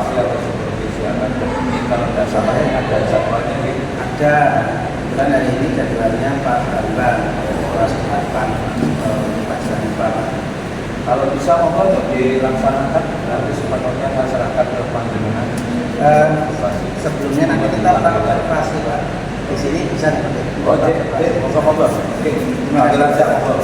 observasi atau supervisi akan ini kalau tidak salah ada jadwalnya gitu. Ada, kebetulan hari ini jadwalnya Pak Bambang kelas 8 pelajaran IPA. Kalau bisa monggo untuk dilaksanakan nanti sepenuhnya masyarakat ke Panjenengan. Sebelumnya nanti kita observasi Pak. Di sini bisa seperti itu. Oh, monggo. Oke, ambil aja monggo.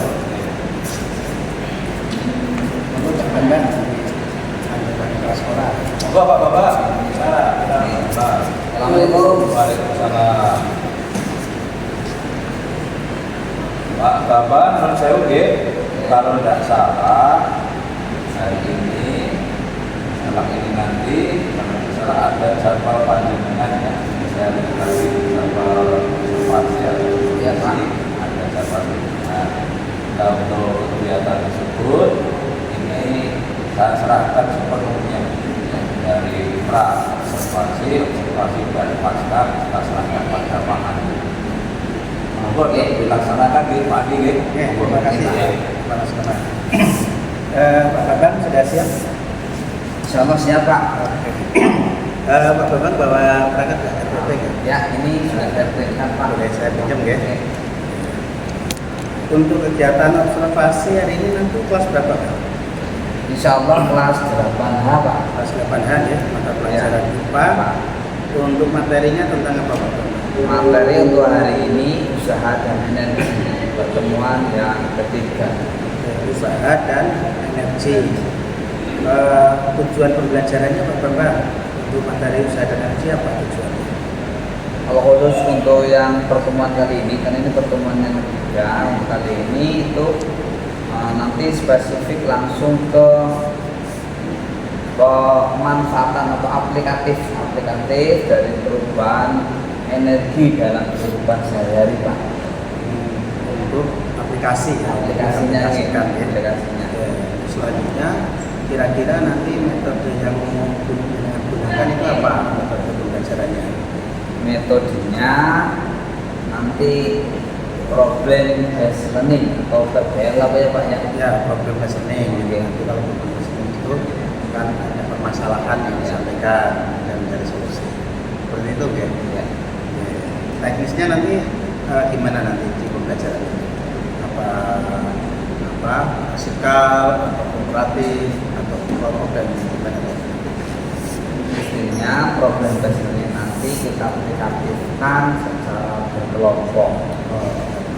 Untuk Pak Bambang di kelas sekolah. Monggo Pak Bapak. Kita. Assalamualaikum. Waalaikumsalam. Pak Bapak, menurut saya oke. Kalau tidak salah hari ini, setelah ini nanti, kalau misalnya ada jadwal Panjenengan ya, saya kasih jadwal observasi atau supervisi, ada jadwal Panjenengan. Nah, untuk kegiatan tersebut ini saya serahkan sepenuhnya ya, dari pra observasi dan pasca kita serahkan pada Pak Andi. Monggo dilaksanakan di Pak Andi. Terima kasih Pak Sekolah. Pak Bambang sudah siap? Insyaallah siap Pak. Pak Bambang bawa perangkat nggak RPP nggak? Ya ini sudah saya berikan Pak. Boleh saya pinjam ya? Untuk kegiatan observasi hari ini nanti kelas berapa Pak? Insyaallah kelas 8H Pak. Kelas 8H ya, mata pelajaran IPA. Untuk materinya tentang apa Pak? Materi untuk hari ini usaha dan energi, pertemuan yang ketiga. Usaha dan energi. Tujuan pembelajarannya Pak Bambang untuk materi usaha dan energi apa tujuannya? Kalau khusus untuk yang pertemuan kali ini, kan ini pertemuan yang ketiga, untuk kali ini itu nanti spesifik langsung ke pemanfaatan atau aplikatif dari perubahan energi dalam kehidupan sehari-hari Pak. Untuk aplikasi ya, Aplikasinya. aplikasinya. Selanjutnya kira-kira nanti metode yang digunakan itu apa metode pembelajarannya? Metodenya nanti problem based learning atau PBL apa ya Pak ya? Ya, problem listening. Jadi nanti kalau problem listening itu kan ada permasalahan yang disampaikan dan mencari solusi. Seperti itu ya. Ya. Teknisnya nanti gimana nanti di pembelajaran? Apa musikal atau kooperatif atau kelompok dan gimana? Mestinya problem based learning nanti kita aplikatifkan secara berkelompok.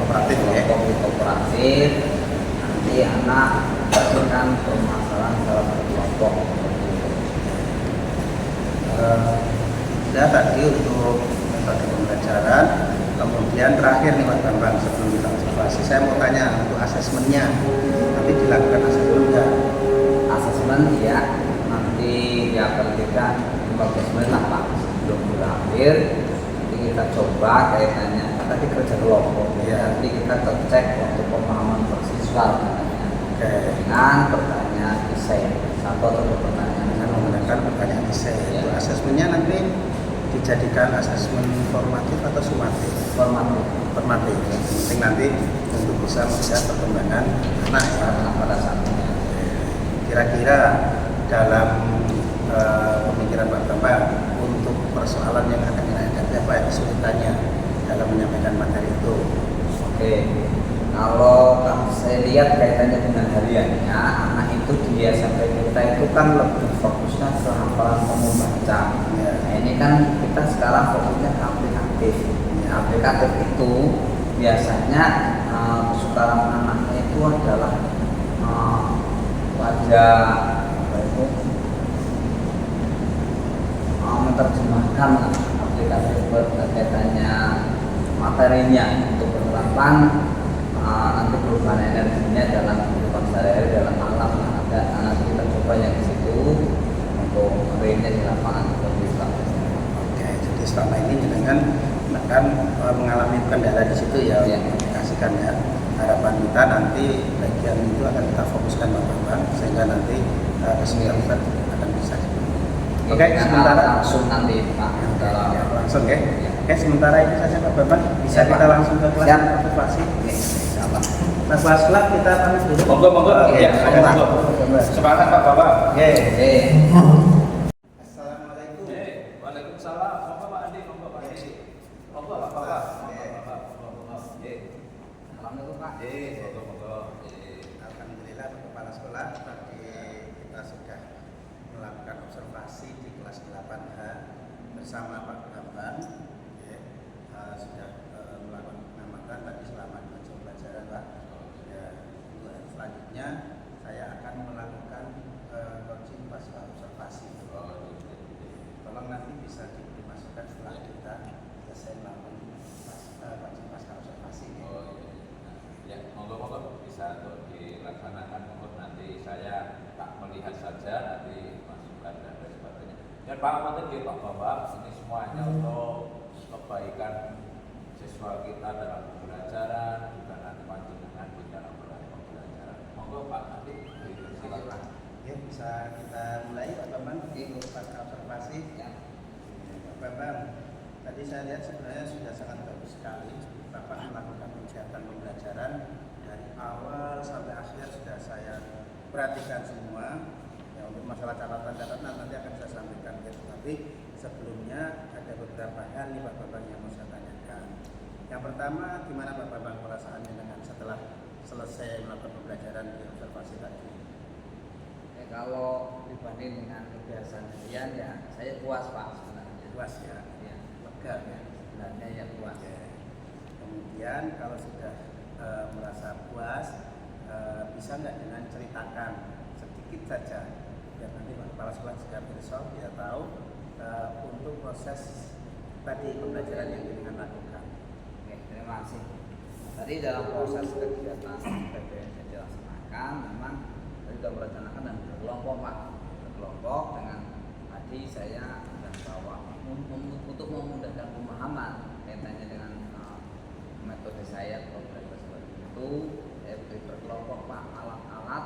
Kooperatif ya. Kelompok kooperatif. Nanti anak berikan permasalahan secara berkelompok. Ya tadi untuk metode pembelajaran, kemudian terakhir nih Pak Bambang sebelum kita observasi, saya mau tanya untuk asesmennya nanti dilakukan asesmen nggak? Asesmen ya nanti diaplikasikan 15 menit lah Pak sebelum berakhir. Nanti kita coba kaitannya tadi kerja kelompok ya. Nanti kita cek untuk pemahaman persiswa dengan pertanyaan esai satu atau pertanyaan Dengan menggunakan pertanyaan esai. Ya. Itu asesmennya nanti dijadikan asesmen formatif atau sumatif? formatif Formatif. Penting nanti untuk bisa melihat perkembangan anak ya. pada saatnya. Kira-kira dalam pemikiran Pak Bambang untuk persoalan yang akan dihadapi apa yang kesulitannya dalam menyampaikan materi itu? Oke, kalau saya lihat kaitannya dengan hariannya, anak itu di SMP kita itu kan lebih fokusnya ke hafalan membaca. Ya. Nah ini kan kita sekarang fokusnya ke aplikatif. Aplikatif itu biasanya kesukaan anaknya itu adalah wajah apa itu menerjemahkan aplikatif berkaitannya materinya untuk penerapan nanti perubahan energinya dalam kehidupan sehari-hari dalam alam yang ada. Nanti kita coba yang di situ untuk realnya di lapangan seperti itu. Oke, jadi selama ini dengan kan mengalami kendala di situ ya, Ya. aplikasikan ya. Harapan kita nanti bagian itu akan kita fokuskan Pak Bambang sehingga nanti kesulitan akan bisa. Oke, sementara langsung nanti Pak dalam ya, langsung ya. Oke, sementara itu saja Pak Bambang. Bisa Ya, kita Pak. langsung ke kelas Siap. observasi. Insyaallah. Nah, kelas kita pamit dulu. Monggo. Oke, Ya, monggo. Semangat Pak Bapak. Oke. Oke. Assalamualaikum Monggo. Alhamdulillah Pak Kepala Sekolah, tadi kita sudah melakukan observasi di kelas 8H bersama Pak Bambang. Ya, sudah melakukan pengamatan tadi selama 2 jam pelajaran Pak. Ya, untuk hari selanjutnya saya akan melakukan coaching pasca observasi. Tolong nanti bisa diberi masukan setelah kita selesai melakukan coaching pasca observasi. Ya, monggo bisa untuk dilaksanakan. Monggo nanti saya tak melihat saja, nanti masukan dan lain sebagainya. Dan Pak Menteri, Pak Bapak, ini semuanya untuk kebaikan siswa kita dalam pembelajaran, juga nanti panjenengan di dalam pembelajaran. Monggo Pak nanti silakan. Ya, bisa kita mulai Pak Bambang untuk pasca observasi. Ya. Pak Bambang, tadi saya lihat sebenarnya sudah sangat bagus sekali Bapak melakukan kegiatan pembelajaran dari awal sampai akhir sudah saya perhatikan semua. Ya, untuk masalah catatan-catatan nanti akan saya sampaikan. Tapi sebelumnya ada beberapa hal nih Pak Bambang yang mau saya tanyakan. Yang pertama, gimana Pak Bambang perasaannya dengan setelah selesai melakukan pembelajaran di observasi tadi? Kalau dibanding dengan kebiasaan harian ya saya puas Pak sebenarnya. Puas ya? Ya. Lega ya? Sebenarnya ya puas. Oke. Kemudian kalau sudah merasa puas, bisa nggak dengan ceritakan sedikit saja biar nanti Pak Kepala Sekolah juga besok dia tahu untuk proses tadi pembelajaran yang dengan lakukan. Oke, terima kasih. Tadi dalam proses kegiatan PBN yang dilaksanakan memang saya sudah merencanakan dan berkelompok Pak, berkelompok dengan tadi saya sudah bawa untuk memudahkan pemahaman kaitannya dengan metode saya program seperti itu. Saya beri berkelompok Pak alat-alat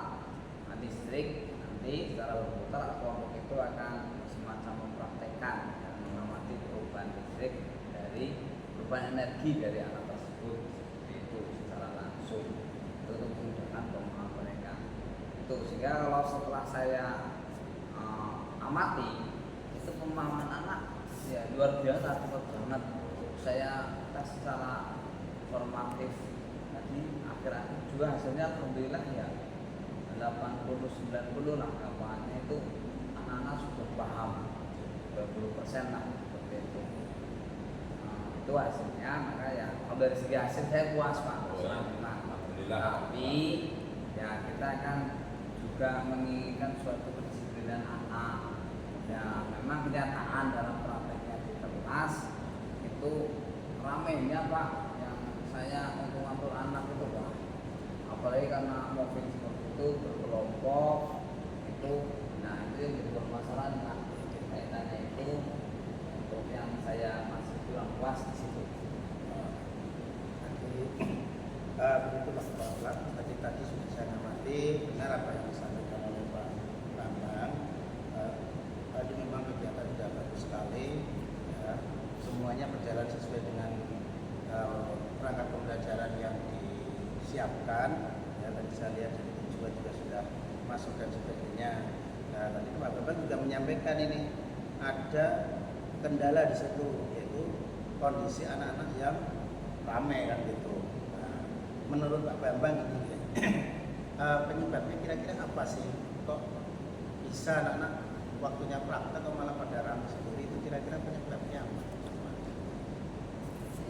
listrik, nanti secara berputar kelompok itu akan semacam mempraktekkan dan mengamati perubahan listrik dari perubahan energi dari alat tersebut seperti itu secara langsung. Itu untuk memudahkan pemahaman mereka. Itu sehingga kalau setelah saya amati itu pemahaman anak ya luar biasa cepat banget. Saya tes secara formatif tadi akhir-akhir juga hasilnya alhamdulillah ya 80-90 lah kapannya itu anak-anak sudah paham 20% lah seperti itu. Itu hasilnya, maka ya kalau dari segi hasil saya puas Pak. Alhamdulillah. Tapi ya kita kan juga menginginkan suatu kedisiplinan anak. Ya memang kenyataan dalam prakteknya di kelas itu ramainya Pak yang saya untuk ngatur anak itu Pak. Apalagi karena mobil seperti itu berkelompok itu, nah itu yang jadi permasalahan Pak. Kaitannya itu untuk yang saya masih kurang puas di situ. Begitu Pak Kepala, tadi sudah saya amati benar apa yang disampaikan oleh Pak Bambang. Tadi memang kegiatan sudah bagus sekali, ya. Semuanya berjalan sesuai dengan perangkat pembelajaran yang disiapkan. Ya, tadi saya lihat dari tujuan juga sudah masuk dan sebagainya. Nah, tadi Pak Bambang juga menyampaikan ini ada kendala di situ, yaitu kondisi anak-anak yang ramai kan gitu. Nah, menurut Pak Bambang ini penyebabnya kira-kira apa sih? Kok bisa anak-anak waktunya praktek atau malah pada ramai sendiri, itu kira-kira penyebabnya apa?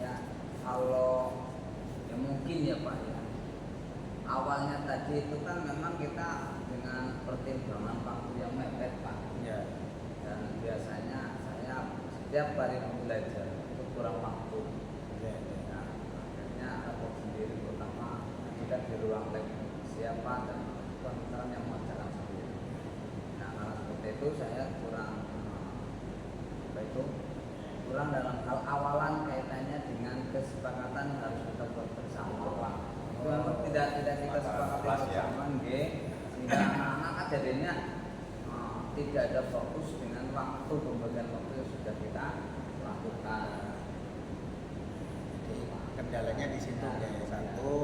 Ya kalau ya mungkin ya Pak ya awalnya tadi itu kan memang kita dengan pertimbangan waktu yang mepet Pak Ya. dan biasanya saya setiap hari belajar itu kurang waktu. Ya. Nah, akhirnya aku sendiri pertama kita di ruang lab siapa dan teman-teman yang mengajarkan sendiri. Nah karena seperti itu saya kurang kurang dalam hal awalan kaitannya dengan kesepakatan yang harus kita buat bersama Pak. Itu memang tidak kita sepakati bersama sehingga anak-anak kan jadinya tidak ada fokus dengan waktu pembagian waktu yang sudah kita lakukan. Jadi kendalanya di situ ya. Satu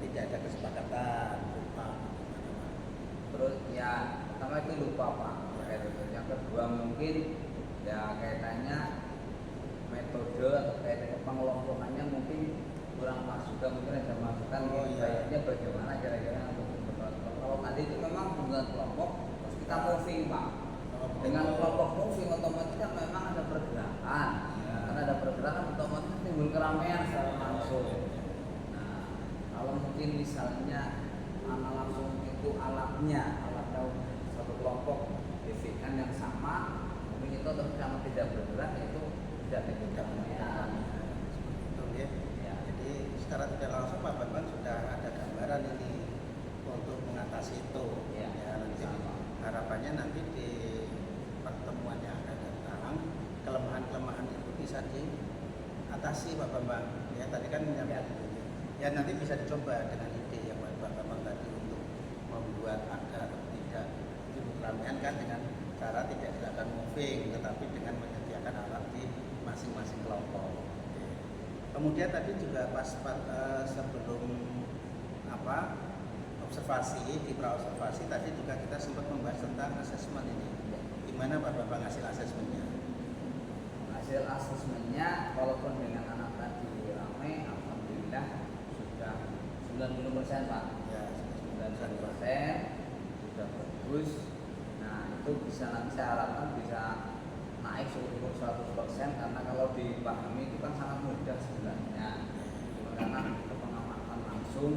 tidak ada kesepakatan, lupa. Terus ya pertama itu lupa Pak. Yang kedua mungkin ya kaitannya metode atau kaitannya pengelompokannya mungkin kurang pas juga, mungkin ada masukan Oh, iya. baiknya bagaimana kira-kira untuk pembentukan kelompok. Kalau tadi itu memang pembentukan kelompok terus kita moving Pak. Dengan kelompok moving otomatis kan memang ada pergerakan. Ya. Karena ada pergerakan otomatis timbul keramaian secara langsung. Nah, kalau mungkin misalnya anak langsung itu alatnya satu kelompok defikan yang sama, mungkin itu terus karena tidak bergerak itu tidak timbul keramaian. Betul ya. Ya. Jadi secara tidak langsung Pak Bambang sudah ada gambaran ini untuk mengatasi itu. Ya, Nanti sama. harapannya nanti di pertemuan yang akan datang kelemahan-kelemahan itu bisa diatasi Pak Bambang. Ya tadi kan menyampaikan itu. Ya nanti bisa dicoba dengan ide yang Pak Bambang tadi untuk membuat agar tidak timbul keramaian kan dengan cara tidak dilakukan moving, tetapi dengan menyediakan alat di masing-masing kelompok. Kemudian tadi juga pas sebelum observasi di praobservasi tadi juga kita sempat membahas tentang asesmen ini. Gimana Pak Bambang hasil asesmennya? Hasil asesmennya walaupun dengan anak tadi ramai, alhamdulillah sudah 90% Pak. Ya, 90% sudah bagus. Nah itu bisa nanti saya harapkan bisa naik seluruh 100% karena kalau dipahami itu kan sangat mudah sebenarnya. Karena kita pengamatan langsung,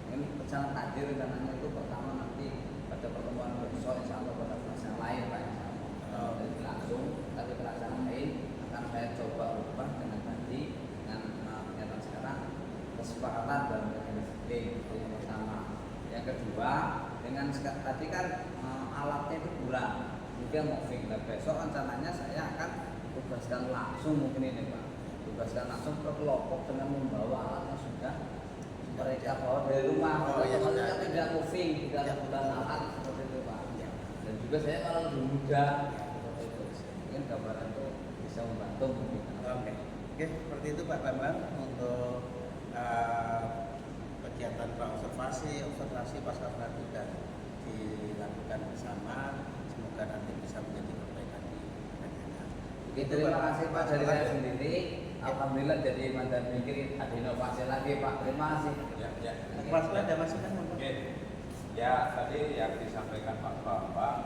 ini pecahan takdir rencananya itu pertama nanti pada pertemuan besok insya Allah pada kelas yang lain Pak, insya Allah. Jadi langsung, tapi kelas yang lain akan saya coba ubah dengan tadi dengan pernyataan sekarang kesepakatan dalam disiplin itu yang pertama. Yang kedua dengan tadi kan alatnya itu kurang, juga moving. Dan besok rencananya saya akan tugaskan langsung mungkin ini Pak, tugaskan langsung ke kelompok dengan membawa alatnya sudah mereka bawa dari rumah, otomatis tidak moving, tidak bulan alat seperti itu Pak. Dan juga saya kalau lebih mudah seperti itu, mungkin gambaran itu bisa membantu mungkin. Oke, seperti itu Pak Bambang untuk kegiatan observasi pasca praduga dilakukan bersama. Semoga nanti bisa menjadi perbaikan di kedepannya. Oke, terima kasih Pak dari saya sendiri. Alhamdulillah jadi mantan mikir ada inovasi lagi Pak. Terima kasih. Ya. Mas ada masukan? Oke. Ya, tadi yang disampaikan Pak Bambang